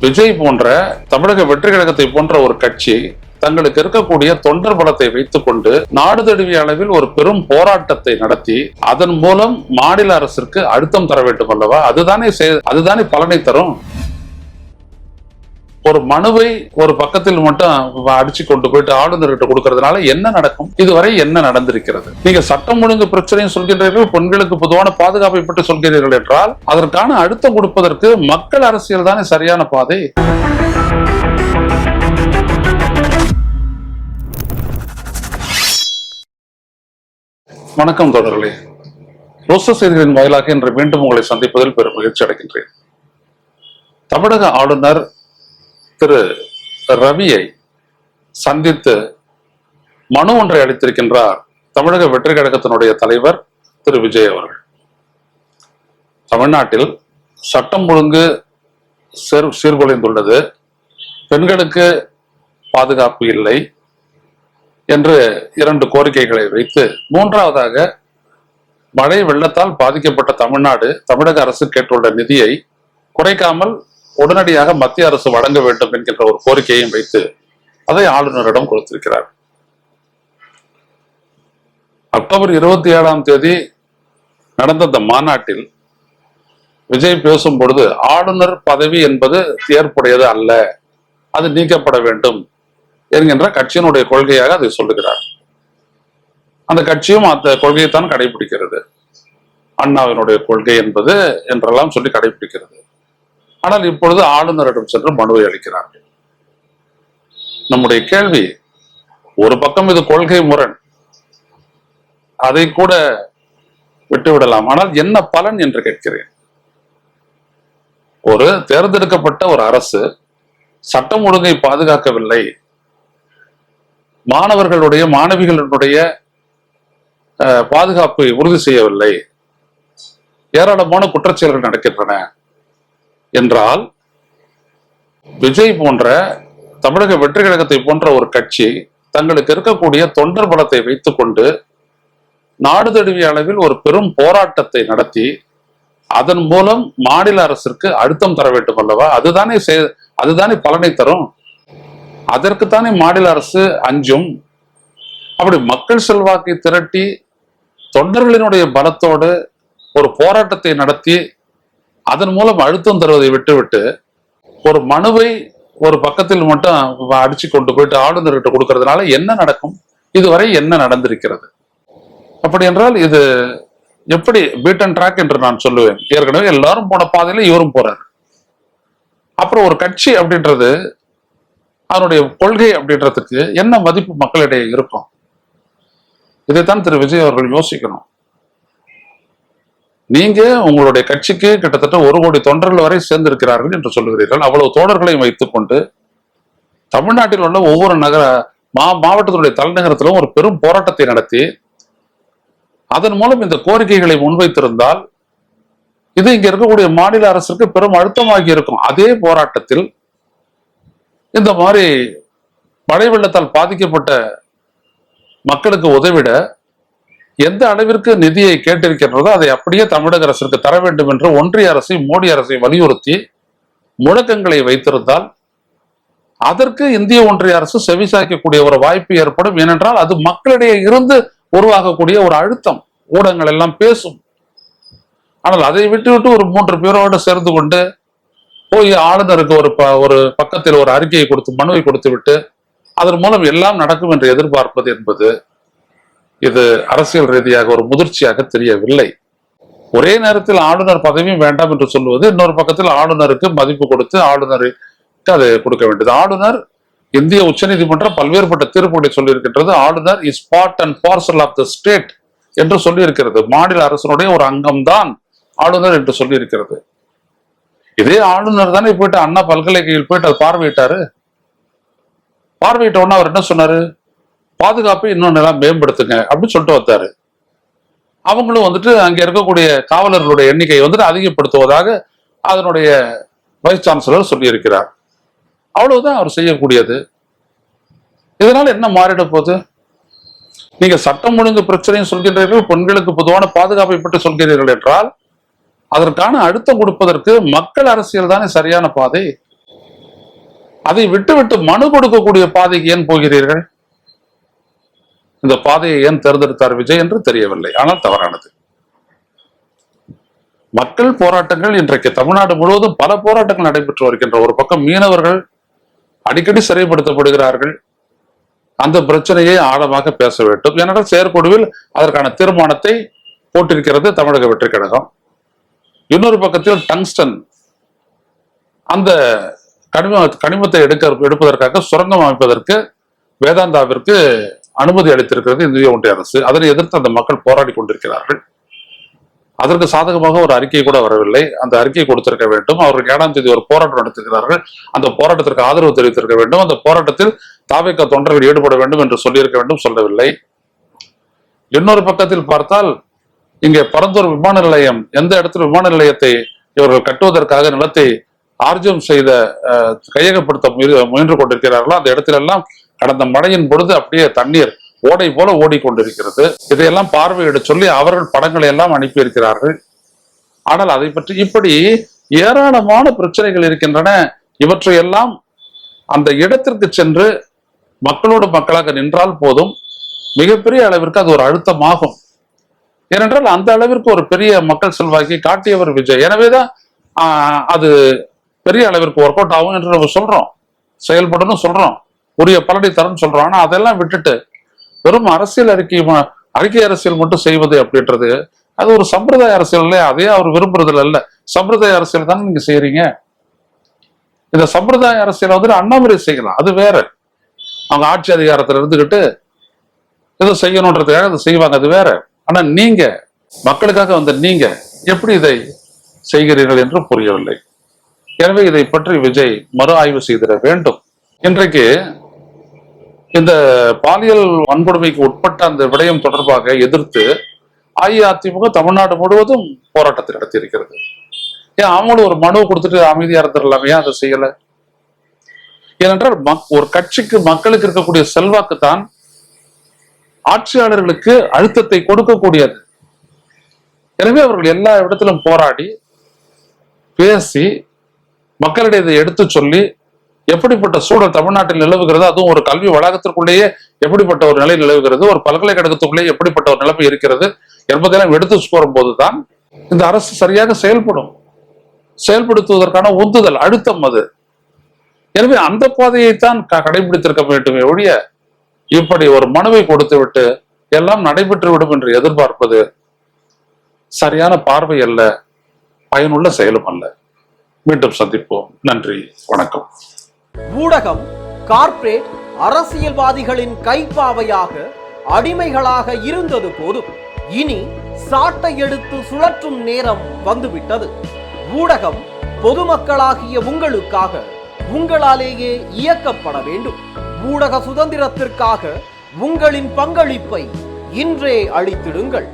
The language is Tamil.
விஜய் போன்ற தமிழக வெற்றி கழகத்தை போன்ற ஒரு கட்சி தங்களுக்கு இருக்கக்கூடிய தொண்டர் பலத்தை வைத்துக் கொண்டு நாடு தழுவிய அளவில் ஒரு பெரும் போராட்டத்தை நடத்தி அதன் மூலம் மாநில அரசிற்கு அழுத்தம் தர வேண்டும் அல்லவா? அதுதானே பலனை தரும். ஒரு மனுவை ஒரு பக்கத்தில் மட்டும் அடிச்சு கொண்டு போயிட்டு ஆளுநர்கிட்ட கொடுக்கறதுனால என்ன நடக்கும்? இதுவரை என்ன நடந்திருக்கிறது? நீங்க சட்டம் ஒழுங்கு பிரச்சனையும் சொல்கிறீர்கள், பெண்களுக்கு பொதுவான பாதுகாப்பை பற்றி சொல்கிறீர்கள் என்றால் அதற்கான அழுத்தம் கொடுப்பதற்கு மக்கள் அரசியல் தானே சரியான பாதை. வணக்கம் தோழர்களே, ரோச செய்திகளின் வாயிலாக இன்று மீண்டும் உங்களை சந்திப்பதில் பெரும் மகிழ்ச்சி அடைகின்றேன். தமிழக ஆளுநர் திரு ரவியை சந்தித்து மனு ஒன்றை அளித்திருக்கின்றார் தமிழக வெற்றி கழகத்தினுடைய தலைவர் திரு விஜய் அவர்கள். தமிழ்நாட்டில் சட்டம் ஒழுங்கு சீர்குலைந்துள்ளது, பெண்களுக்கு பாதுகாப்பு இல்லை என்று 2 கோரிக்கைகளை வைத்து, மூன்றாவதாக மழை வெள்ளத்தால் பாதிக்கப்பட்ட தமிழக அரசு கேட்டுள்ள நிதியை குறைக்காமல் உடனடியாக மத்திய அரசு வழங்க வேண்டும் என்கின்ற ஒரு கோரிக்கையையும் வைத்து அதை ஆளுநரிடம் கொடுத்திருக்கிறார். அக்டோபர் 27ஆம் தேதி நடந்த இந்த மாநாட்டில் விஜய் பேசும் பொழுது ஆளுநர் பதவி என்பது ஏற்புடையது அல்ல, அது நீக்கப்பட வேண்டும் என்கின்ற கட்சியினுடைய கொள்கையாக அதை சொல்லுகிறார். அந்த கட்சியும் அந்த கொள்கையைத்தான் கடைபிடிக்கிறது. அண்ணாவினுடைய கொள்கை என்பது என்றெல்லாம் சொல்லி கடைபிடிக்கிறது. ஆனால் இப்பொழுது ஆளுநரிடம் சென்று மனுவை அளிக்கிறார்கள். நம்முடைய கேள்வி, ஒரு பக்கம் இது கொள்கை முரண், அதை கூட விட்டுவிடலாம், ஆனால் என்ன பலன் என்று கேட்கிறேன். ஒரு தேர்ந்தெடுக்கப்பட்ட ஒரு அரசு சட்டம் ஒழுங்கை பாதுகாக்கவில்லை, மாணவிகளுடைய பாதுகாப்பை உறுதி செய்யவில்லை, ஏராளமான குற்றச்செயல்கள் நடக்கின்றன என்றால், விஜய் போன்ற தமிழக வெற்றி கழகத்தை போன்ற ஒரு கட்சி தங்களுக்கு இருக்கக்கூடிய தொண்டர் பலத்தை வைத்துக் கொண்டு நாடு தழுவிய அளவில் ஒரு பெரும் போராட்டத்தை நடத்தி அதன் மூலம் மாநில அரசிற்கு அழுத்தம் தர வேண்டும் அல்லவா? அதுதானே பலனை தரும். அதற்குத்தானே மாநில அரசு அஞ்சும். அப்படி மக்கள் செல்வாக்கை திரட்டி தொண்டர்களினுடைய பலத்தோடு ஒரு போராட்டத்தை நடத்தி அதன் மூலம் அழுத்தம் தருவதை விட்டுவிட்டு ஒரு மனுவை ஒரு பக்கத்தில் மட்டும் அடிச்சு கொண்டு போயிட்டு ஆளுநர்கிட்ட கொடுக்கறதுனால என்ன நடக்கும்? இதுவரை என்ன நடந்திருக்கிறது? அப்படி என்றால் இது எப்படி பீட் அண்ட் ட்ராக் என்று நான் சொல்லுவேன். ஏற்கனவே எல்லாரும் போன பாதையில இவரும் போறாரு. அப்புறம் ஒரு கட்சி அப்படின்றது, அதனுடைய கொள்கை அப்படின்றதுக்கு என்ன மதிப்பு மக்களிடையே இருக்கும்? இதைத்தான் திரு விஜய் அவர்கள் யோசிக்கணும். நீங்க உங்களுடைய கட்சிக்கு கிட்டத்தட்ட 1 கோடி தொண்டர்கள் வரை சேர்ந்திருக்கிறார்கள் என்று சொல்லுகிறீர்கள். அவ்வளவு தோழர்களையும் வைத்துக் கொண்டு தமிழ்நாட்டில் உள்ள ஒவ்வொரு மாவட்டத்தினுடைய தலைநகரத்திலும் ஒரு பெரும் போராட்டத்தை நடத்தி அதன் மூலம் இந்த கோரிக்கைகளை முன்வைத்திருந்தால் இது இங்க இருக்கக்கூடிய மாநில அரசுக்கு பெரும் அழுத்தமாகி இருக்கும். அதே போராட்டத்தில் இந்த மாதிரி மழை வெள்ளத்தால் பாதிக்கப்பட்ட மக்களுக்கு உதவிட எந்த அளவிற்கு நிதியை கேட்டிருக்கின்றதோ அதை அப்படியே தமிழக அரசிற்கு தர வேண்டும் என்று ஒன்றிய அரசை, மோடி அரசை வலியுறுத்தி முழக்கங்களை வைத்திருந்தால் அதற்கு இந்திய ஒன்றிய அரசு செவிசாய்க்கக்கூடிய ஒரு வாய்ப்பு ஏற்படும். ஏனென்றால் அது மக்களிடையே இருந்து உருவாகக்கூடிய ஒரு அழுத்தம். ஊடகங்கள் எல்லாம் பேசும். ஆனால் அதை விட்டு ஒரு 3 பேரோடு சேர்ந்து கொண்டு போய் ஆளுநருக்கு ஒரு பக்கத்தில் ஒரு அறிக்கையை கொடுத்து மனுவை கொடுத்து விட்டு அதன் மூலம் எல்லாம் நடக்கும் என்று எதிர்பார்ப்பது என்பது இது அரசியல் ரீதியாக ஒரு முதிர்ச்சியாக தெரியவில்லை. ஒரே நேரத்தில் ஆளுநர் பதவியும் வேண்டாம் என்று சொல்லுவது, இன்னொரு பக்கத்தில் ஆளுநருக்கு மதிப்பு கொடுத்து ஆளுநருக்கு அதை கொடுக்க வேண்டியது. ஆளுநர் இந்திய உச்சநீதிமன்றம் பல்வேறுபட்ட தீர்ப்புகளை சொல்லியிருக்கின்றது. ஆளுநர் is part and parcel of the state என்று சொல்லியிருக்கிறது. மாநில அரசனுடைய ஒரு அங்கம்தான் ஆளுநர் என்று சொல்லியிருக்கிறது. இதே ஆளுநர் தானே போயிட்டு அண்ணா பல்கலைக்கழகத்தில் போயிட்டு அதை பார்வையிட்டாரு. பார்வையிட்ட உடனே அவர் என்ன சொன்னாரு? பாதுகாப்பை இன்னும் நல்லா மேம்படுத்துங்க அப்படின்னு சொல்லிட்டு வந்தாரு. அவங்களும் அங்க இருக்கக்கூடிய காவலர்களுடைய எண்ணிக்கையை அதிகப்படுத்துவதாக அதனுடைய வைஸ் சான்சலர் சொல்லி இருக்கிறார். அவ்வளவுதான் அவர் செய்யக்கூடியது. இதனால என்ன மாறிட போகுது? நீங்க சட்டம் ஒழுங்கு பிரச்சனையும் சொல்கிறீர்கள், பெண்களுக்கு பொதுவான பாதுகாப்பை பற்றி சொல்கிறீர்கள் என்றால் அதற்கான அழுத்தம் கொடுப்பதற்கு மக்கள் அரசியல் தானே சரியான பாதை. அதை விட்டு மனு கொடுக்கக்கூடிய பாதைக்கு ஏன் போகிறீர்கள்? இந்த பாதையை ஏன் தேர்ந்தெடுத்தார் விஜய் என்று தெரியவில்லை. ஆனால் தவறானது. மக்கள் போராட்டங்கள் இன்றைக்கு தமிழ்நாடு முழுவதும் பல போராட்டங்கள் நடைபெற்று வருகின்ற. ஒரு பக்கம் மீனவர்கள் அடிக்கடி சிறைப்படுத்தப்படுகிறார்கள். அந்த பிரச்சனையை ஆழமாக பேச வேண்டும். ஏனென்றால் செயற்குழுவில் அதற்கான தீர்மானத்தை போட்டிருக்கிறது தமிழக வெற்றி கழகம். இன்னொரு பக்கத்தில் டங்ஸ்டன் அந்த கனிமத்தை எடுப்பதற்காக சுரங்கம் அமைப்பதற்கு வேதாந்தாவிற்கு அனுமதி அளித்திருக்கிறது இந்திய ஒன்றிய அரசு. அதனை எதிர்த்து அந்த மக்கள் போராடி கொண்டிருக்கிறார்கள். அதற்கு சாதகமாக ஒரு அறிக்கை கூட வரவில்லை. அந்த அறிக்கை கொடுத்திருக்க வேண்டும். அவர்கள் 7ஆம் தேதி ஒரு போராட்டம் நடத்திருக்கிறார்கள். அந்த போராட்டத்திற்கு ஆதரவு தெரிவித்திருக்க வேண்டும். அந்த போராட்டத்தில் தாவேகா தொண்டர்கள் ஈடுபட வேண்டும் என்று சொல்லியிருக்க வேண்டும், சொல்லவில்லை. இன்னொரு பக்கத்தில் பார்த்தால் இங்கே பரந்தூர் விமான நிலையம், எந்த இடத்துல விமான நிலையத்தை இவர்கள் கட்டுவதற்காக நிலத்தை ஆர்ஜியம் செய்த கையகப்படுத்த முயன்று கொண்டிருக்கிறார்களோ அந்த இடத்திலெல்லாம் கடந்த மழையின் பொழுது அப்படியே தண்ணீர் ஓடை போல ஓடிக்கொண்டிருக்கிறது. இதையெல்லாம் பார்வையிட சொல்லி அவர்கள் படங்களை எல்லாம் அனுப்பியிருக்கிறார்கள். ஆனால் அதை பற்றி இப்படி ஏராளமான பிரச்சனைகள் இருக்கின்றன. இவற்றையெல்லாம் அந்த இடத்திற்கு சென்று மக்களோடு மக்களாக நின்றால் போதும், மிகப்பெரிய அளவிற்கு அது ஒரு அழுத்தமாகும். ஏனென்றால் அந்த அளவிற்கு ஒரு பெரிய மக்கள் செல்வாக்கை காட்டியவர் விஜய். எனவேதான் அது பெரிய அளவிற்கு ஒர்க் அவுட் ஆகும் என்று நம்ம சொல்றோம், செயல்படணும் சொல்றோம், உரிய பலனை தரும் சொல்றோம். ஆனா அதெல்லாம் விட்டுட்டு வெறும் அரசியல் அறிக்கை அரசியல் மட்டும் செய்வது அப்படின்றது அது ஒரு சம்பிரதாய அரசியல் இல்லையா? அதே அவர் விரும்புறதுல இல்ல. சம்பிரதாய அரசியல் தானே நீங்க செய்யறீங்க. இந்த சம்பிரதாய அரசியல் வந்து அண்ணாமலை செய்யலாம், அது வேற. அவங்க ஆட்சி அதிகாரத்துல இருந்துகிட்டு இதை செய்யணுன்றதுக்காக அதை செய்வாங்க, அது வேற. ஆனா நீங்க மக்களுக்காக வந்த நீங்க எப்படி இதை செய்கிறீர்கள் என்று புரியவில்லை. எனவே இதை பற்றி விஜய் மறு ஆய்வு செய்திட வேண்டும். இன்றைக்கு இந்த பாலியல் வன்கொடுமைக்கு உட்பட்ட அந்த விடயம் தொடர்பாக எதிர்த்து அஇஅதிமுக தமிழ்நாடு முழுவதும் போராட்டத்தை நடத்தி இருக்கிறது. ஏன் அவங்களும் ஒரு மனுவை கொடுத்துட்டு அமைதியா இருந்துடலாமே, ஏன் அதை செய்யல? ஏனென்றால் ஒரு கட்சிக்கு மக்களுக்கு இருக்கக்கூடிய செல்வாக்கு தான் ஆட்சியாளர்களுக்கு அழுத்தத்தை கொடுக்கக்கூடியது. எனவே அவர்கள் எல்லா இடத்திலும் போராடி பேசி மக்களிடையே இதை எடுத்து சொல்லி எப்படிப்பட்ட சூழல் தமிழ்நாட்டில் நிலவுகிறது, அதுவும் ஒரு கல்வி வளாகத்திற்குள்ளேயே எப்படிப்பட்ட ஒரு நிலை நிலவுகிறது, ஒரு பல்கலைக்கழகத்துக்குள்ளேயே எப்படிப்பட்ட ஒரு நிலைமை இருக்கிறது என்பதெல்லாம் எடுத்து கூறும் போதுதான் இந்த அரசு சரியாக செயல்படும். செயல்படுத்துவதற்கான உந்துதல் அழுத்தம் அது. எனவே அந்த பாதையைத்தான் கடைபிடித்திருக்க வேண்டுமே ஒழிய இப்படி ஒரு மனுவை கொடுத்து விட்டு எல்லாம் நடைபெற்று விடும் என்று எதிர்பார்ப்பது சரியான பார்வை அல்ல, பயனுள்ள செயலும் அல்ல. மீண்டும் சந்திப்போம். நன்றி, வணக்கம். ஊடகம் கார்ப்பரேட் அரசியல்வாதிகளின் கைப்பாவையாக அடிமைகளாக இருந்தது போதும், இனி சாட்டை எடுத்து சுழற்றும் நேரம் வந்துவிட்டது. ஊடகம் பொதுமக்களாகிய உங்களுக்காக, உங்களாலேயே இயக்கப்பட வேண்டும். ஊடக சுதந்திரத்திற்காக உங்களின் பங்களிப்பை இன்றே அளித்திடுங்கள்.